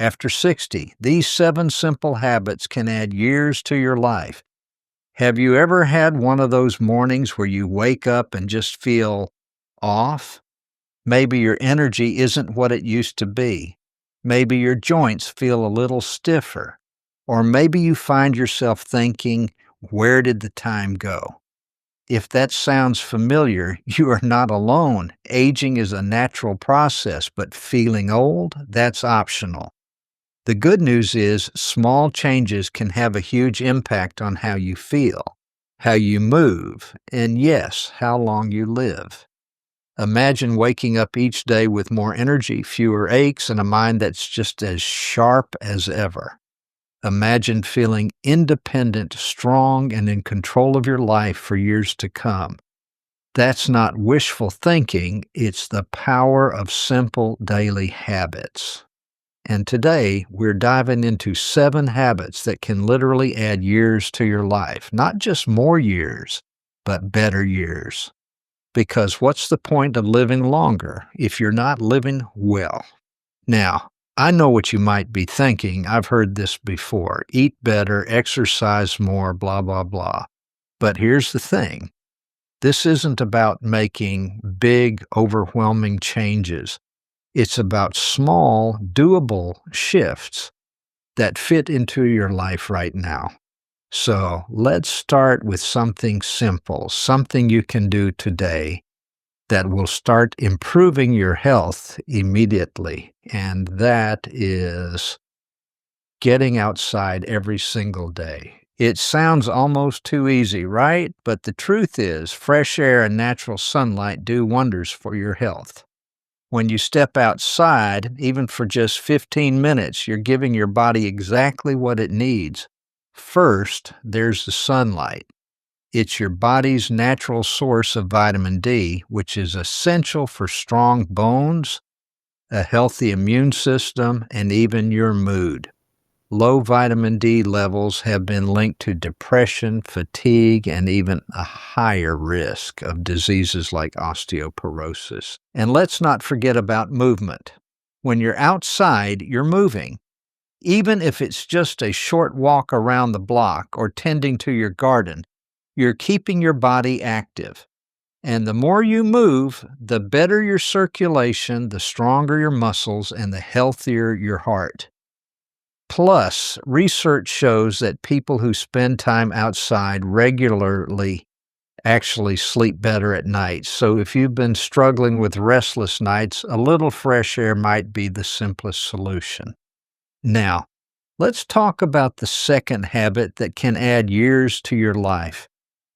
after 60. These 7 simple habits can add years to your life. Have you ever had one of those mornings where you wake up and just feel off? Maybe your energy isn't what it used to be. Maybe your joints feel a little stiffer. Or maybe you find yourself thinking, where did the time go? If that sounds familiar, you are not alone. Aging is a natural process, but feeling old, that's optional. The good news is small changes can have a huge impact on how you feel, how you move, and yes, how long you live. Imagine waking up each day with more energy, fewer aches, and a mind that's just as sharp as ever. Imagine feeling independent, strong, and in control of your life for years to come. That's not wishful thinking, it's the power of simple daily habits. And today, we're diving into 7 habits that can literally add years to your life. Not just more years, but better years. Because what's the point of living longer if you're not living well? Now, I know what you might be thinking. I've heard this before. Eat better, exercise more, blah, blah, blah. But here's the thing. This isn't about making big, overwhelming changes. It's about small, doable shifts that fit into your life right now. So let's start with something simple, something you can do today that will start improving your health immediately. And that is getting outside every single day. It sounds almost too easy, right? But the truth is, fresh air and natural sunlight do wonders for your health. When you step outside, even for just 15 minutes, you're giving your body exactly what it needs. First, there's the sunlight. It's your body's natural source of vitamin D, which is essential for strong bones, a healthy immune system, and even your mood. Low vitamin D levels have been linked to depression, fatigue, and even a higher risk of diseases like osteoporosis. And let's not forget about movement. When you're outside, you're moving. Even if it's just a short walk around the block or tending to your garden, you're keeping your body active. And the more you move, the better your circulation, the stronger your muscles, and the healthier your heart. Plus, research shows that people who spend time outside regularly actually sleep better at night. So if you've been struggling with restless nights, a little fresh air might be the simplest solution. Now, let's talk about the second habit that can add years to your life,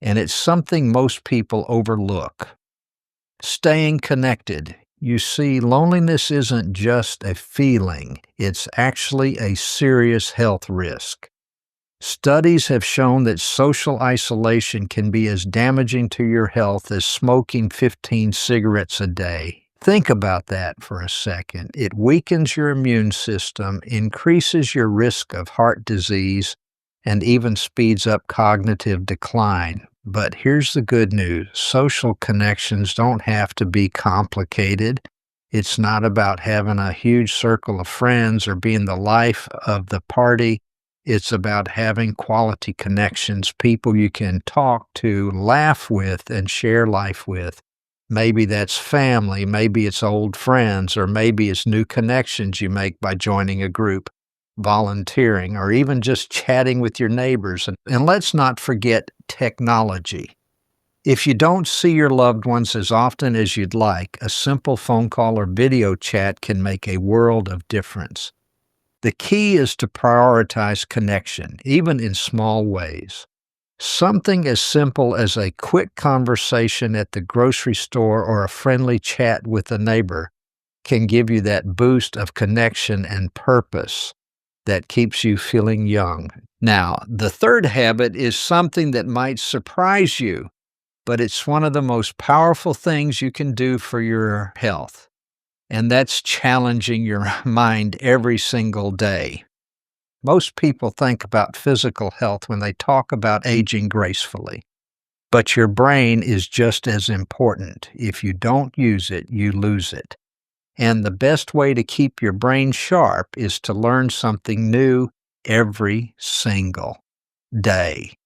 and it's something most people overlook. Staying connected. You see, loneliness isn't just a feeling, it's actually a serious health risk. Studies have shown that social isolation can be as damaging to your health as smoking 15 cigarettes a day. Think about that for a second. It weakens your immune system, increases your risk of heart disease, and even speeds up cognitive decline. But here's the good news. Social connections don't have to be complicated. It's not about having a huge circle of friends or being the life of the party. It's about having quality connections, people you can talk to, laugh with, and share life with. Maybe that's family, maybe it's old friends, or maybe it's new connections you make by joining a group, volunteering, or even just chatting with your neighbors. And let's not forget technology. If you don't see your loved ones as often as you'd like, a simple phone call or video chat can make a world of difference. The key is to prioritize connection, even in small ways. Something as simple as a quick conversation at the grocery store or a friendly chat with a neighbor can give you that boost of connection and purpose that keeps you feeling young. Now, the third habit is something that might surprise you, but it's one of the most powerful things you can do for your health, and that's challenging your mind every single day. Most people think about physical health when they talk about aging gracefully, but your brain is just as important. If you don't use it, you lose it. And the best way to keep your brain sharp is to learn something new every single day.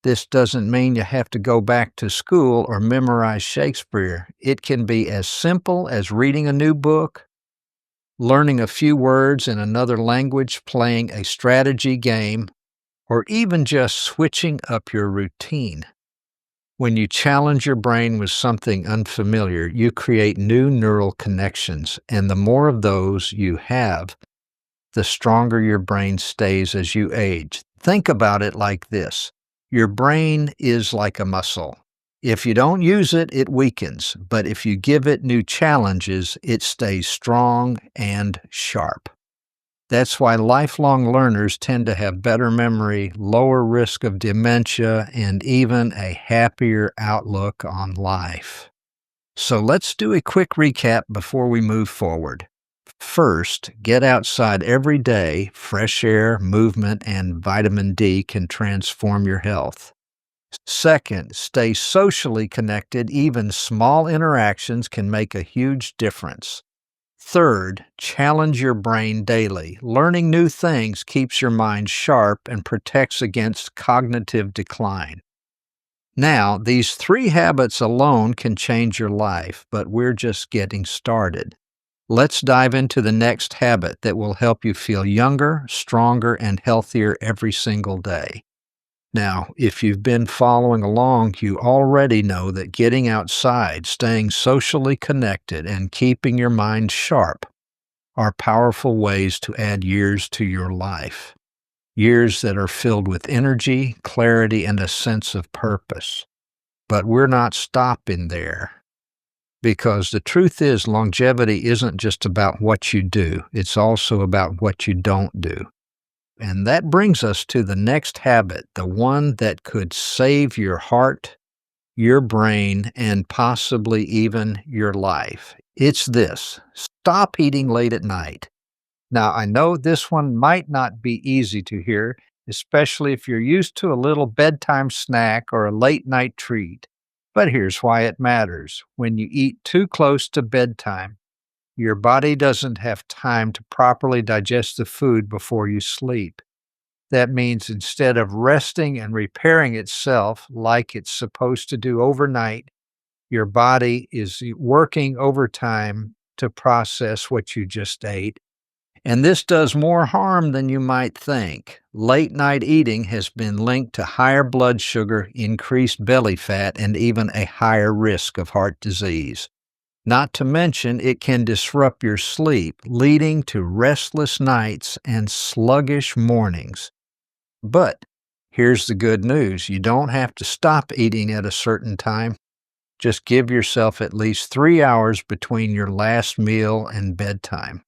This doesn't mean you have to go back to school or memorize Shakespeare. It can be as simple as reading a new book, learning a few words in another language, playing a strategy game, or even just switching up your routine. When you challenge your brain with something unfamiliar, you create new neural connections, and the more of those you have, the stronger your brain stays as you age. Think about it like this. Your brain is like a muscle. If you don't use it, it weakens, but if you give it new challenges, it stays strong and sharp. That's why lifelong learners tend to have better memory, lower risk of dementia, and even a happier outlook on life. So let's do a quick recap before we move forward. First, get outside every day. Fresh air, movement, and vitamin D can transform your health. Second, stay socially connected. Even small interactions can make a huge difference. Third, challenge your brain daily. Learning new things keeps your mind sharp and protects against cognitive decline. Now, these 3 habits alone can change your life, but we're just getting started. Let's dive into the next habit that will help you feel younger, stronger, and healthier every single day. Now, if you've been following along, you already know that getting outside, staying socially connected, and keeping your mind sharp are powerful ways to add years to your life. Years that are filled with energy, clarity, and a sense of purpose. But we're not stopping there. Because the truth is, longevity isn't just about what you do, it's also about what you don't do. And that brings us to the next habit, the one that could save your heart, your brain, and possibly even your life. It's this: stop eating late at night. Now, I know this one might not be easy to hear, especially if you're used to a little bedtime snack or a late night treat. But here's why it matters. When you eat too close to bedtime, your body doesn't have time to properly digest the food before you sleep. That means instead of resting and repairing itself like it's supposed to do overnight, your body is working overtime to process what you just ate. And this does more harm than you might think. Late night eating has been linked to higher blood sugar, increased belly fat, and even a higher risk of heart disease. Not to mention, it can disrupt your sleep, leading to restless nights and sluggish mornings. But here's the good news. You don't have to stop eating at a certain time. Just give yourself at least 3 hours between your last meal and bedtime.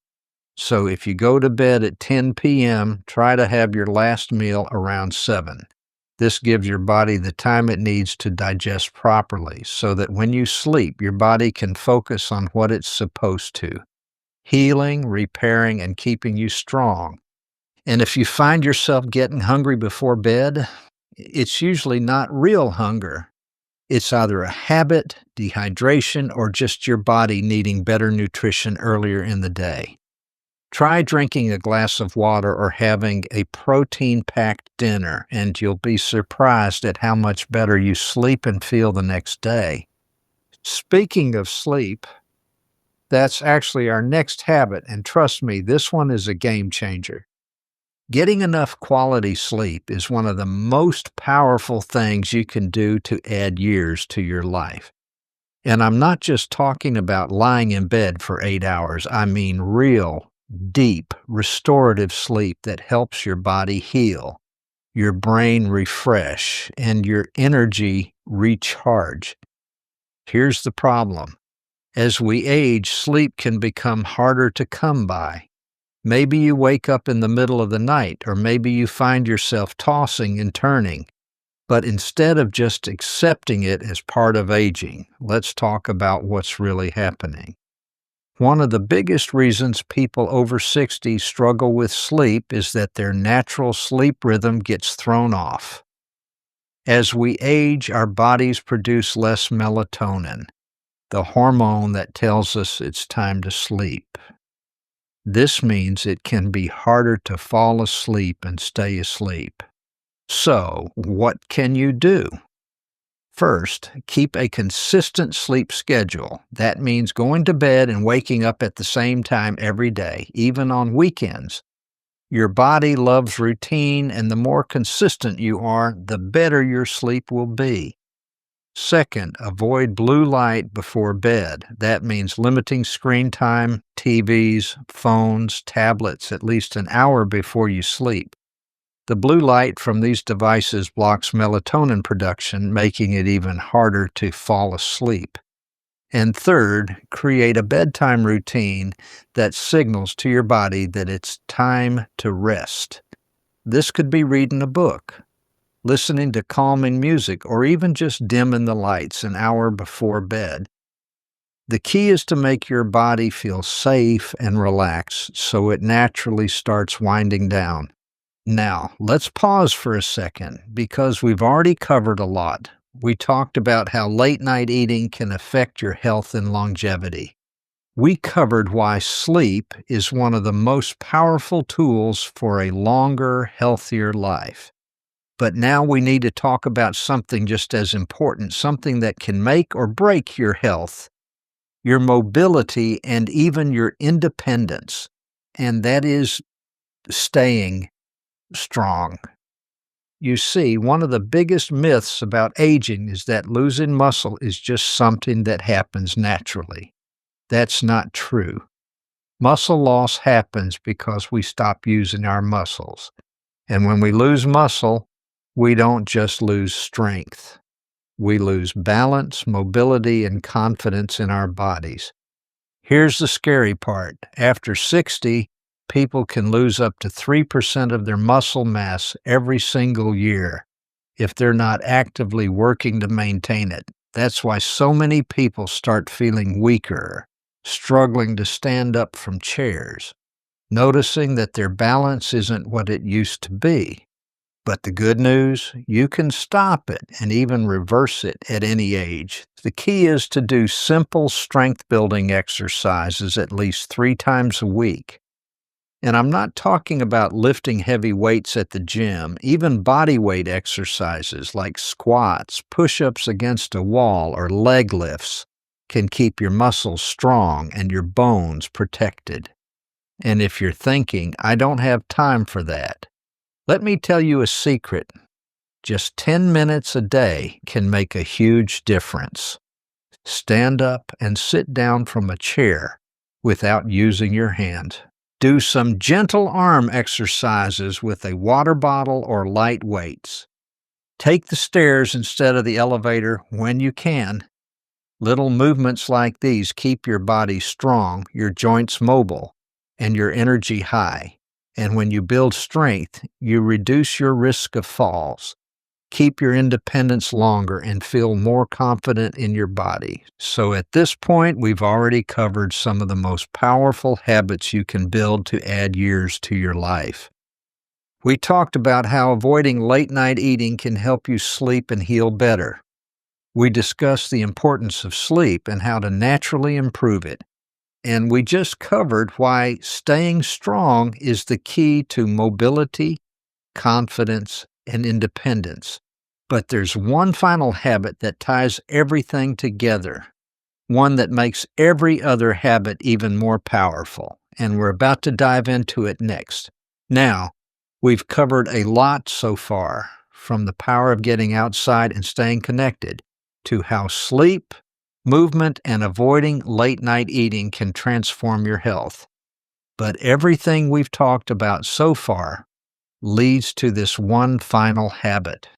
So if you go to bed at 10 p.m., try to have your last meal around 7. This gives your body the time it needs to digest properly so that when you sleep, your body can focus on what it's supposed to: healing, repairing, and keeping you strong. And if you find yourself getting hungry before bed, it's usually not real hunger. It's either a habit, dehydration, or just your body needing better nutrition earlier in the day. Try drinking a glass of water or having a protein-packed dinner, and you'll be surprised at how much better you sleep and feel the next day. Speaking of sleep, that's actually our next habit, and trust me, this one is a game changer. Getting enough quality sleep is one of the most powerful things you can do to add years to your life. And I'm not just talking about lying in bed for 8 hours. I mean real, deep, restorative sleep that helps your body heal, your brain refresh, and your energy recharge. Here's the problem. As we age, sleep can become harder to come by. Maybe you wake up in the middle of the night, or maybe you find yourself tossing and turning. But instead of just accepting it as part of aging, let's talk about what's really happening. One of the biggest reasons people over 60 struggle with sleep is that their natural sleep rhythm gets thrown off. As we age, our bodies produce less melatonin. the hormone that tells us it's time to sleep. This means it can be harder to fall asleep and stay asleep. So, what can you do? First, keep a consistent sleep schedule. That means going to bed and waking up at the same time every day, even on weekends. Your body loves routine, and the more consistent you are, the better your sleep will be. Second, avoid blue light before bed. That means limiting screen time, TVs, phones, tablets at least an hour before you sleep. The blue light from these devices blocks melatonin production, making it even harder to fall asleep. And third, create a bedtime routine that signals to your body that it's time to rest. This could be reading a book, listening to calming music, or even just dimming the lights an hour before bed. The key is to make your body feel safe and relaxed so it naturally starts winding down. Now, let's pause for a second because we've already covered a lot. We talked about how late-night eating can affect your health and longevity. We covered why sleep is one of the most powerful tools for a longer, healthier life. But now we need to talk about something just as important, something that can make or break your health, your mobility, and even your independence. And that is staying strong. You see, one of the biggest myths about aging is that losing muscle is just something that happens naturally. That's not true. Muscle loss happens because we stop using our muscles. And when we lose muscle, we don't just lose strength. We lose balance, mobility, and confidence in our bodies. Here's the scary part. After 60, people can lose up to 3% of their muscle mass every single year if they're not actively working to maintain it. That's why so many people start feeling weaker, struggling to stand up from chairs, noticing that their balance isn't what it used to be. But the good news, you can stop it and even reverse it at any age. The key is to do simple strength-building exercises at least 3 times a week. And I'm not talking about lifting heavy weights at the gym. Even body weight exercises like squats, push-ups against a wall, or leg lifts can keep your muscles strong and your bones protected. And if you're thinking, I don't have time for that, let me tell you a secret. Just 10 minutes a day can make a huge difference. Stand up and sit down from a chair without using your hand. Do some gentle arm exercises with a water bottle or light weights. Take the stairs instead of the elevator when you can. Little movements like these keep your body strong, your joints mobile, and your energy high. And when you build strength, you reduce your risk of falls, keep your independence longer, and feel more confident in your body. So at this point, we've already covered some of the most powerful habits you can build to add years to your life. We talked about how avoiding late-night eating can help you sleep and heal better. We discussed the importance of sleep and how to naturally improve it. And we just covered why staying strong is the key to mobility, confidence, and independence. But there's one final habit that ties everything together, one that makes every other habit even more powerful. And we're about to dive into it next. Now, we've covered a lot so far, from the power of getting outside and staying connected, to how sleep, movement, and avoiding late-night eating can transform your health. But everything we've talked about so far leads to this one final habit,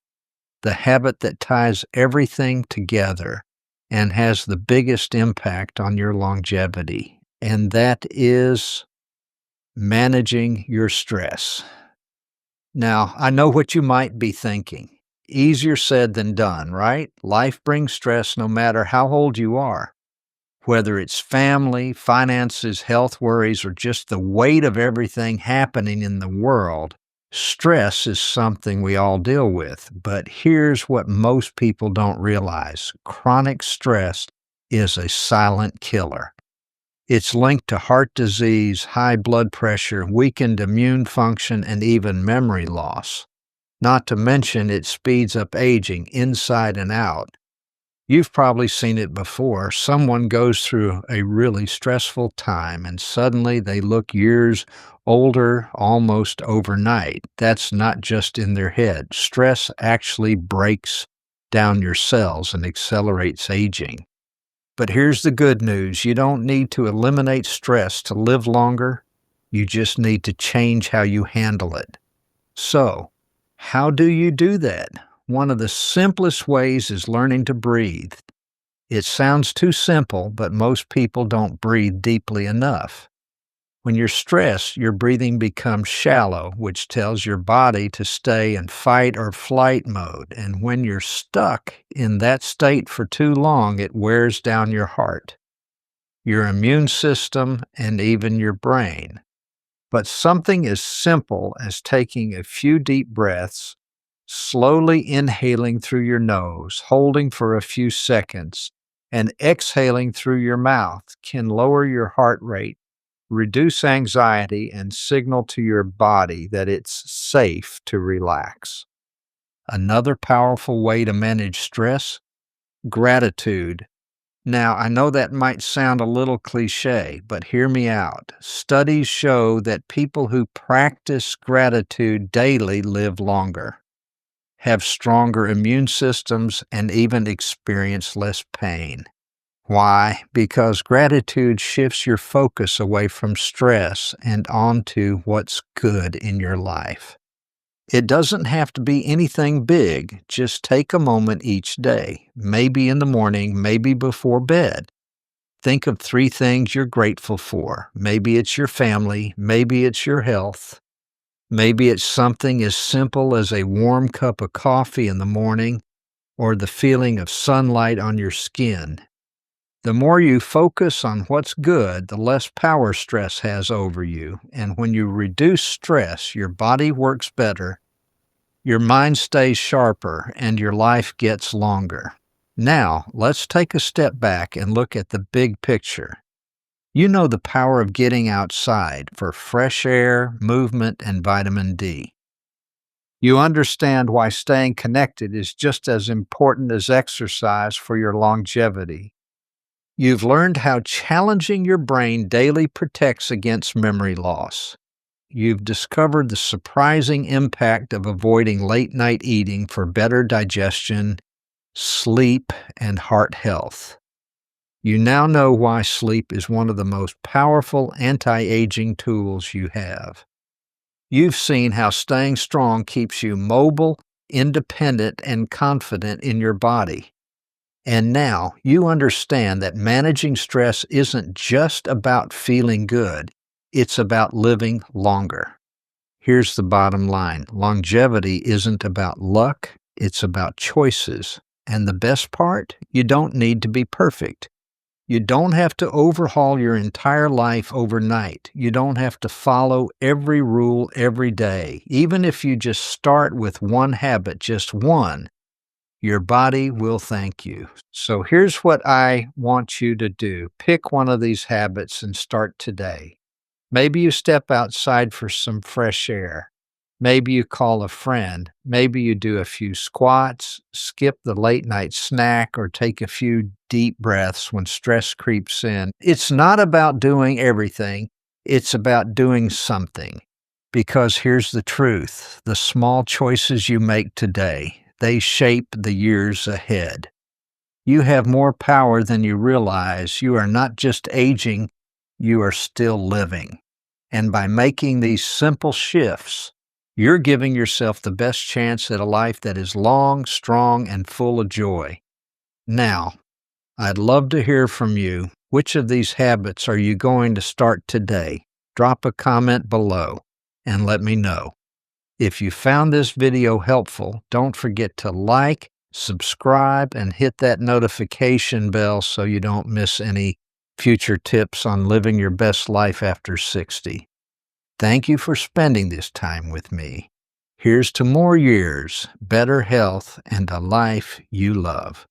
the habit that ties everything together and has the biggest impact on your longevity, and that is managing your stress. Now, I know what you might be thinking. Easier said than done, right? Life brings stress no matter how old you are. Whether it's family, finances, health worries, or just the weight of everything happening in the world, stress is something we all deal with. But here's what most people don't realize. Chronic stress is a silent killer. It's linked to heart disease, high blood pressure, weakened immune function, and even memory loss. Not to mention, it speeds up aging inside and out. You've probably seen it before. Someone goes through a really stressful time and suddenly they look years older almost overnight. That's not just in their head. Stress actually breaks down your cells and accelerates aging. But here's the good news. You don't need to eliminate stress to live longer. You just need to change how you handle it. So, how do you do that? One of the simplest ways is learning to breathe. It sounds too simple, but most people don't breathe deeply enough. When you're stressed, your breathing becomes shallow, which tells your body to stay in fight or flight mode. And when you're stuck in that state for too long, it wears down your heart, your immune system, and even your brain. But something as simple as taking a few deep breaths, slowly inhaling through your nose, holding for a few seconds, and exhaling through your mouth can lower your heart rate, reduce anxiety, and signal to your body that it's safe to relax. Another powerful way to manage stress: gratitude. Now, I know that might sound a little cliche, but hear me out. Studies show that people who practice gratitude daily live longer, have stronger immune systems, and even experience less pain. Why? Because gratitude shifts your focus away from stress and onto what's good in your life. It doesn't have to be anything big. Just take a moment each day, maybe in the morning, maybe before bed. Think of 3 things you're grateful for. Maybe it's your family, maybe it's your health, maybe it's something as simple as a warm cup of coffee in the morning or the feeling of sunlight on your skin. The more you focus on what's good, the less power stress has over you. And when you reduce stress, your body works better, your mind stays sharper, and your life gets longer. Now, let's take a step back and look at the big picture. You know the power of getting outside for fresh air, movement, and vitamin D. You understand why staying connected is just as important as exercise for your longevity. You've learned how challenging your brain daily protects against memory loss. You've discovered the surprising impact of avoiding late-night eating for better digestion, sleep, and heart health. You now know why sleep is one of the most powerful anti-aging tools you have. You've seen how staying strong keeps you mobile, independent, and confident in your body. And now you understand that managing stress isn't just about feeling good, it's about living longer. Here's the bottom line: longevity isn't about luck, it's about choices. And the best part? You don't need to be perfect. You don't have to overhaul your entire life overnight. You don't have to follow every rule every day. Even if you just start with one habit, just one, your body will thank you. So here's what I want you to do. Pick one of these habits and start today. Maybe you step outside for some fresh air. Maybe you call a friend. Maybe you do a few squats, skip the late night snack, or take a few deep breaths when stress creeps in. It's not about doing everything. It's about doing something. Because here's the truth: the small choices you make today, they shape the years ahead. You have more power than you realize. You are not just aging, you are still living. And by making these simple shifts, you're giving yourself the best chance at a life that is long, strong, and full of joy. Now, I'd love to hear from you. Which of these habits are you going to start today? Drop a comment below and let me know. If you found this video helpful, don't forget to like, subscribe, and hit that notification bell so you don't miss any future tips on living your best life after 60. Thank you for spending this time with me. Here's to more years, better health, and a life you love.